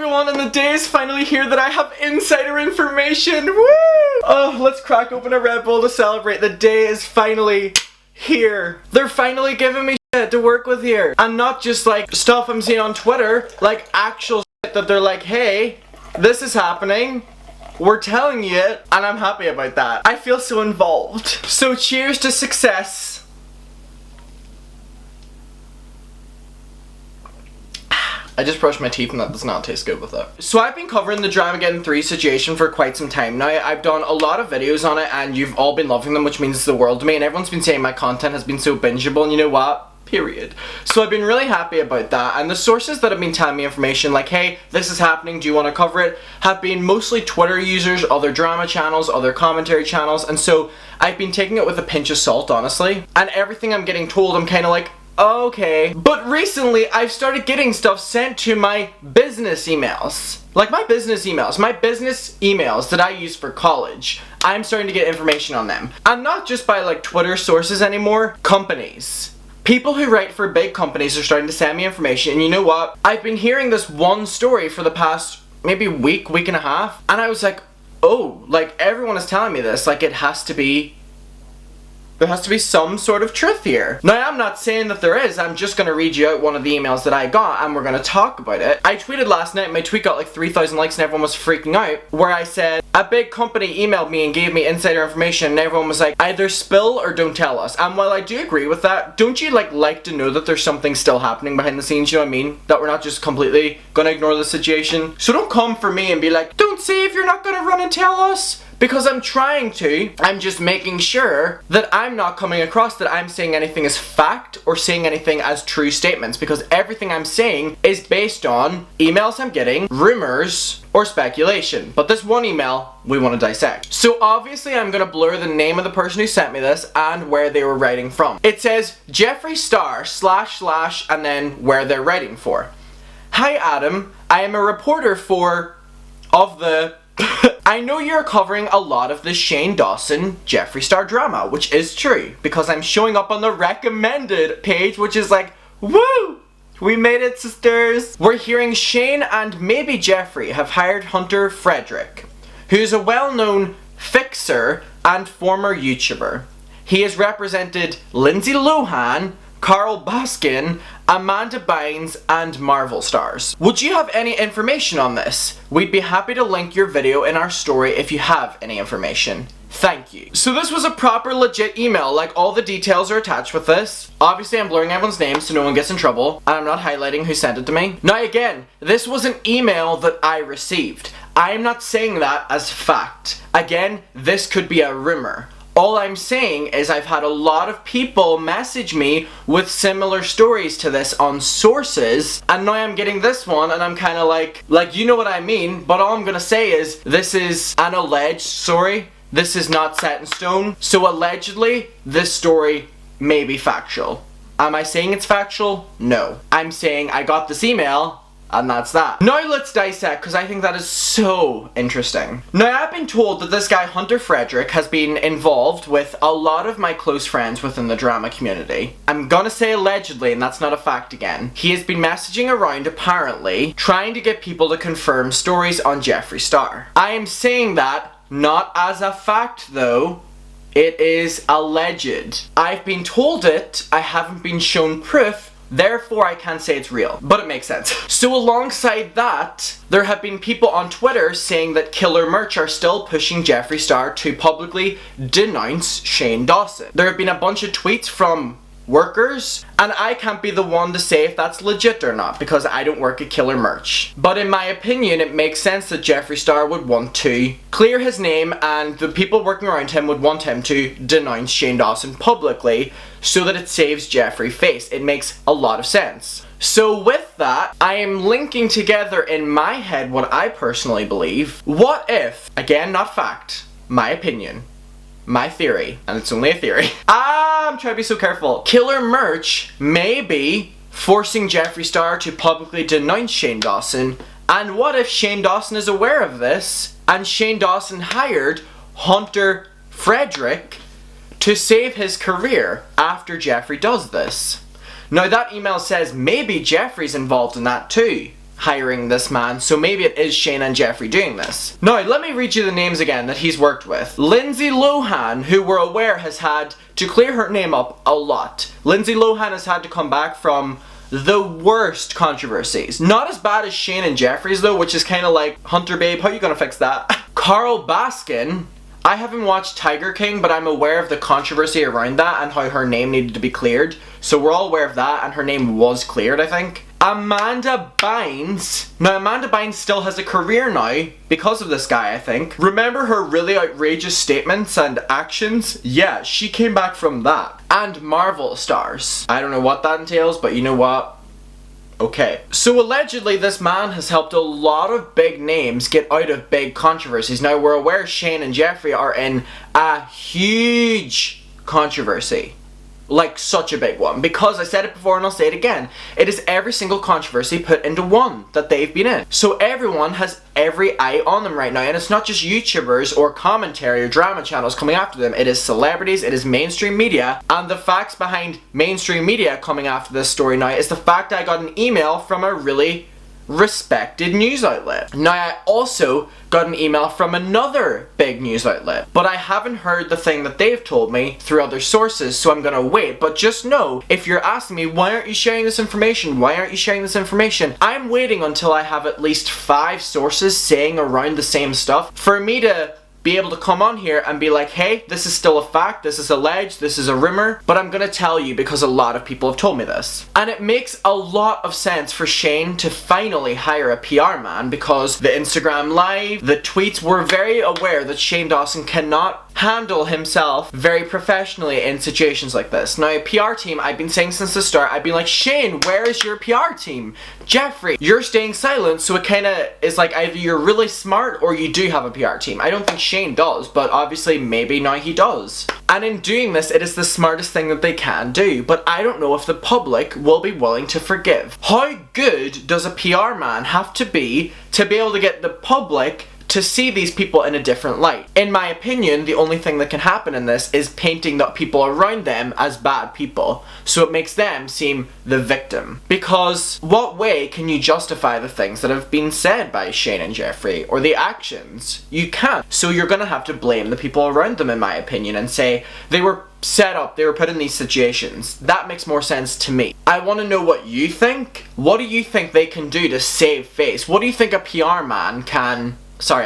everyone, and the day is finally here that I have insider information. Woo! Oh, let's crack open a Red Bull to celebrate. The day is finally here. They're finally giving me shit to work with here. And not just like stuff I'm seeing on Twitter, like actual shit that they're like, hey, this is happening. We're telling you it, and I'm happy about that. I feel so involved. So cheers to success. I just brushed my teeth and that does not taste good with it. So I've been covering the Dramageddon 3 situation for quite some time now. I've done a lot of videos on it and you've all been loving them, which means the world to me, and everyone's been saying my content has been so bingeable, and you know what? Period. So I've been really happy about that, and the sources that have been telling me information like, hey, this is happening, do you want to cover it, have been mostly Twitter users, other drama channels, other commentary channels, and so I've been taking it with a pinch of salt, honestly. And everything I'm getting told, I'm kind of like, okay. But recently, I've started getting stuff sent to my business emails. Like my business emails that I use for college. I'm starting to get information on them. And not just by like Twitter sources anymore, companies. People who write for big companies are starting to send me information, and you know what? I've been hearing this one story for the past maybe week and a half, and I was like, oh, like everyone is telling me this, like there has to be some sort of truth here. Now, I'm not saying that there is, I'm just gonna read you out one of the emails that I got and we're gonna talk about it. I tweeted last night, my tweet got like 3,000 likes and everyone was freaking out, where I said, a big company emailed me and gave me insider information and everyone was like, either spill or don't tell us. And while I do agree with that, don't you like to know that there's something still happening behind the scenes, you know what I mean? That we're not just completely gonna ignore the situation. So don't come for me and be like, don't say if you're not gonna run and tell us. Because I'm trying to, I'm just making sure that I'm not coming across that I'm saying anything as fact or saying anything as true statements, because everything I'm saying is based on emails I'm getting, rumors, or speculation. But this one email, we want to dissect. So obviously I'm going to blur the name of the person who sent me this and where they were writing from. It says, Jeffree Star / and then where they're writing for. Hi Adam, I am a reporter I know you're covering a lot of the Shane Dawson Jeffree Star drama, which is true, because I'm showing up on the recommended page, which is like, woo! We made it, sisters! We're hearing Shane and maybe Jeffree have hired Hunter Frederick, who's a well-known fixer and former YouTuber. He has represented Lindsay Lohan, Carl Baskin, Amanda Bynes, and Marvel stars. Would you have any information on this? We'd be happy to link your video in our story if you have any information. Thank you. So this was a proper legit email, like all the details are attached with this. Obviously I'm blurring everyone's names so no one gets in trouble, and I'm not highlighting who sent it to me. Now again, this was an email that I received. I'm not saying that as fact. Again, this could be a rumor. All I'm saying is I've had a lot of people message me with similar stories to this on sources, and now I'm getting this one and I'm kind of like you know what I mean, but all I'm gonna say is this is an alleged story. This is not set in stone. So allegedly, this story may be factual. Am I saying it's factual? No. I'm saying I got this email, and that's that. Now let's dissect, because I think that is so interesting. Now I've been told that this guy Hunter Frederick has been involved with a lot of my close friends within the drama community. I'm gonna say allegedly, and that's not a fact again. He has been messaging around apparently, trying to get people to confirm stories on Jeffree Star. I am saying that not as a fact though. It is alleged. I've been told it, I haven't been shown proof, therefore I can't say it's real. But it makes sense. So alongside that, there have been people on Twitter saying that Killer Merch are still pushing Jeffree Star to publicly denounce Shane Dawson. There have been a bunch of tweets from workers, and I can't be the one to say if that's legit or not because I don't work at Killer Merch. But in my opinion, it makes sense that Jeffree Star would want to clear his name and the people working around him would want him to denounce Shane Dawson publicly so that it saves Jeffree face. It makes a lot of sense. So with that, I am linking together in my head what I personally believe. What if, again not fact, my opinion, my theory, and it's only a theory. I'm trying to be so careful. Killer Merch may be forcing Jeffree Star to publicly denounce Shane Dawson, and what if Shane Dawson is aware of this, and Shane Dawson hired Hunter Frederick to save his career after Jeffree does this? Now that email says maybe Jeffree's involved in that too. hiring this man, so maybe it is Shane and Jeffree doing this. Now, let me read you the names again that he's worked with. Lindsay Lohan, who we're aware has had to clear her name up a lot. Lindsay Lohan has had to come back from the worst controversies. Not as bad as Shane and Jeffree's though, which is kind of like, Hunter babe, how you gonna fix that? Carl Baskin, I haven't watched Tiger King, but I'm aware of the controversy around that and how her name needed to be cleared. So we're all aware of that, and her name was cleared, I think. Amanda Bynes. Now, Amanda Bynes still has a career now because of this guy, I think. Remember her really outrageous statements and actions? Yeah, she came back from that. And Marvel stars. I don't know what that entails, but you know what? Okay. So allegedly this man has helped a lot of big names get out of big controversies. Now, we're aware Shane and Jeffree are in a huge controversy. Like, such a big one. Because I said it before and I'll say it again. It is every single controversy put into one that they've been in. So everyone has every eye on them right now. And it's not just YouTubers or commentary or drama channels coming after them. It is celebrities, it is mainstream media. And the facts behind mainstream media coming after this story now is the fact I got an email from a really respected news outlet. Now, I also got an email from another big news outlet, but I haven't heard the thing that they've told me through other sources, so I'm gonna wait. But just know, if you're asking me, why aren't you sharing this information? Why aren't you sharing this information? I'm waiting until I have at least 5 sources saying around the same stuff for me to be able to come on here and be like, hey, this is still a fact, this is alleged, this is a rumor, but I'm gonna tell you because a lot of people have told me this. And it makes a lot of sense for Shane to finally hire a PR man, because the Instagram live, the tweets, were very aware that Shane Dawson cannot handle himself very professionally in situations like this. Now, a PR team, I've been saying since the start, I've been like, Shane, where is your PR team? Jeffree, you're staying silent, so it kind of is like either you're really smart or you do have a PR team. I don't think Shane does, but obviously maybe now he does. And in doing this, it is the smartest thing that they can do, but I don't know if the public will be willing to forgive. How good does a PR man have to be able to get the public to see these people in a different light? In my opinion, the only thing that can happen in this is painting the people around them as bad people, so it makes them seem the victim. Because what way can you justify the things that have been said by Shane and Jeffree, or the actions? You can't. So you're gonna have to blame the people around them, in my opinion, and say they were set up, they were put in these situations. That makes more sense to me. I want to know what you think. What do you think they can do to save face? What do you think a PR man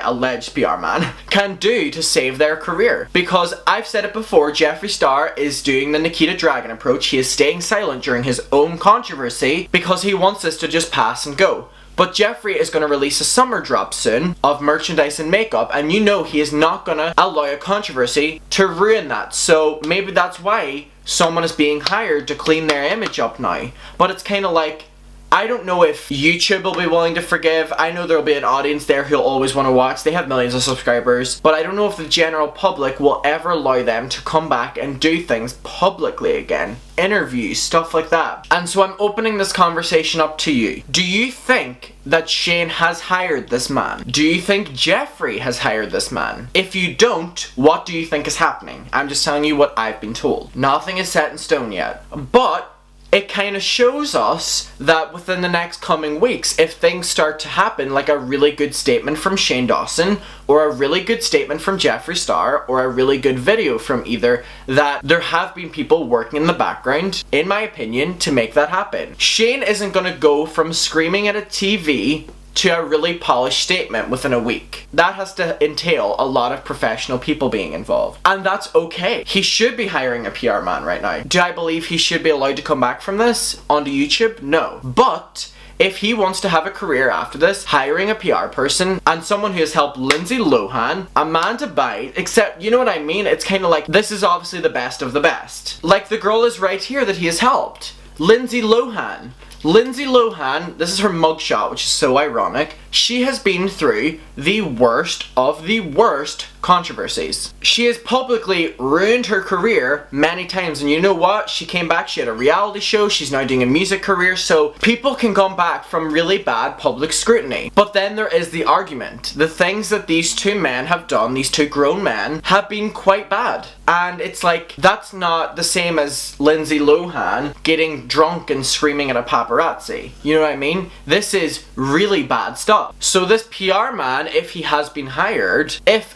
alleged PR man, can do to save their career? Because I've said it before, Jeffree Star is doing the Nikita Dragun approach. He is staying silent during his own controversy because he wants this to just pass and go. But Jeffree is going to release a summer drop soon of merchandise and makeup, and you know he is not going to allow a controversy to ruin that. So maybe that's why someone is being hired to clean their image up now. But it's kind of like, I don't know if YouTube will be willing to forgive. I know there'll be an audience there who'll always want to watch. They have millions of subscribers. But I don't know if the general public will ever allow them to come back and do things publicly again. Interviews, stuff like that. And so I'm opening this conversation up to you. Do you think that Shane has hired this man? Do you think Jeffree has hired this man? If you don't, what do you think is happening? I'm just telling you what I've been told. Nothing is set in stone yet. But it kind of shows us that within the next coming weeks, if things start to happen, like a really good statement from Shane Dawson, or a really good statement from Jeffree Star, or a really good video from either, that there have been people working in the background, in my opinion, to make that happen. Shane isn't going to go from screaming at a TV to a really polished statement within a week. That has to entail a lot of professional people being involved. And that's okay. He should be hiring a PR man right now. Do I believe he should be allowed to come back from this onto YouTube? No. But if he wants to have a career after this, hiring a PR person and someone who has helped Lindsay Lohan, Amanda Bynes, except, you know what I mean? It's kind of like, this is obviously the best of the best. Like the girl is right here that he has helped. Lindsay Lohan. Lindsay Lohan, this is her mugshot, which is so ironic. She has been through the worst of the worst controversies. She has publicly ruined her career many times, and you know what? She came back, she had a reality show, she's now doing a music career, so people can come back from really bad public scrutiny. But then there is the argument. The things that these two men have done, these two grown men, have been quite bad. And it's like, that's not the same as Lindsay Lohan getting drunk and screaming at a paparazzi. You know what I mean? This is really bad stuff. So this PR man, if he has been hired, if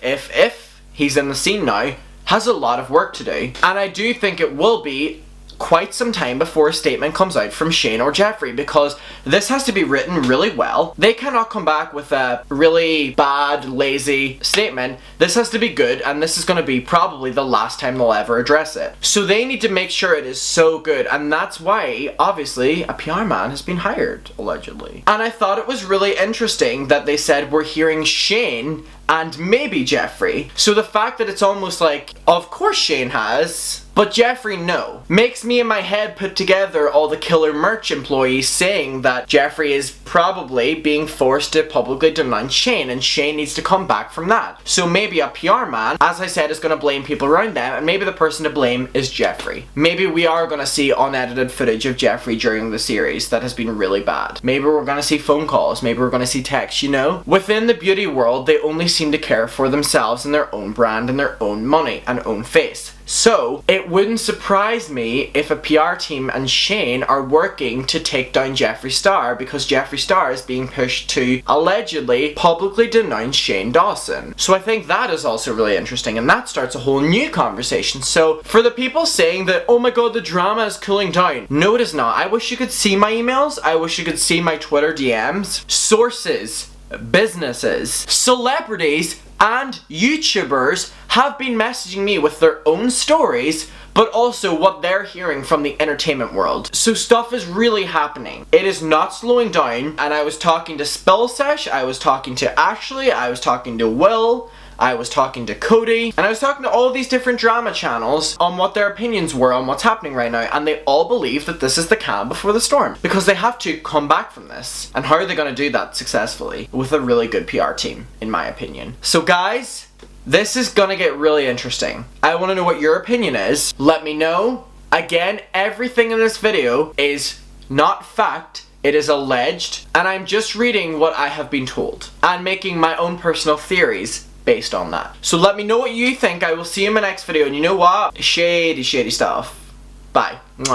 he's in the scene now, has a lot of work to do. And I do think it will be quite some time before a statement comes out from Shane or Jeffree, because this has to be written really well. They cannot come back with a really bad, lazy statement. This has to be good, and this is going to be probably the last time they'll ever address it. So they need to make sure it is so good, and that's why, obviously, a PR man has been hired, allegedly. And I thought it was really interesting that they said we're hearing Shane and maybe Jeffree. So the fact that it's almost like, of course Shane has, but Jeffree no, makes me in my head put together all the Killer Merch employees saying that Jeffree is probably being forced to publicly denounce Shane, and Shane needs to come back from that. So maybe a PR man, as I said, is going to blame people around them, and maybe the person to blame is Jeffree. Maybe we are going to see unedited footage of Jeffree during the series that has been really bad. Maybe we're going to see phone calls, maybe we're going to see texts, you know? Within the beauty world, they only seem to care for themselves and their own brand and their own money and own face. So, it wouldn't surprise me if a PR team and Shane are working to take down Jeffree Star, because Jeffree Star is being pushed to allegedly publicly denounce Shane Dawson. So I think that is also really interesting, and that starts a whole new conversation. So for the people saying that, oh my god, the drama is cooling down, no it is not. I wish you could see my emails, I wish you could see my Twitter DMs. Sources, businesses, celebrities, and YouTubers have been messaging me with their own stories, but also what they're hearing from the entertainment world. So stuff is really happening. It is not slowing down, and I was talking to Spellsesh, I was talking to Ashley, I was talking to Will, I was talking to Cody, and I was talking to all these different drama channels on what their opinions were on what's happening right now, and they all believe that this is the calm before the storm, because they have to come back from this. And how are they going to do that successfully? With a really good PR team, in my opinion. So guys, this is gonna get really interesting. I want to know what your opinion is. Let me know. Again, everything in this video is not fact. It is alleged, and I'm just reading what I have been told and making my own personal theories based on that. So let me know what you think. I will see you in my next video, and you know what? Shady stuff. Bye. Mwah.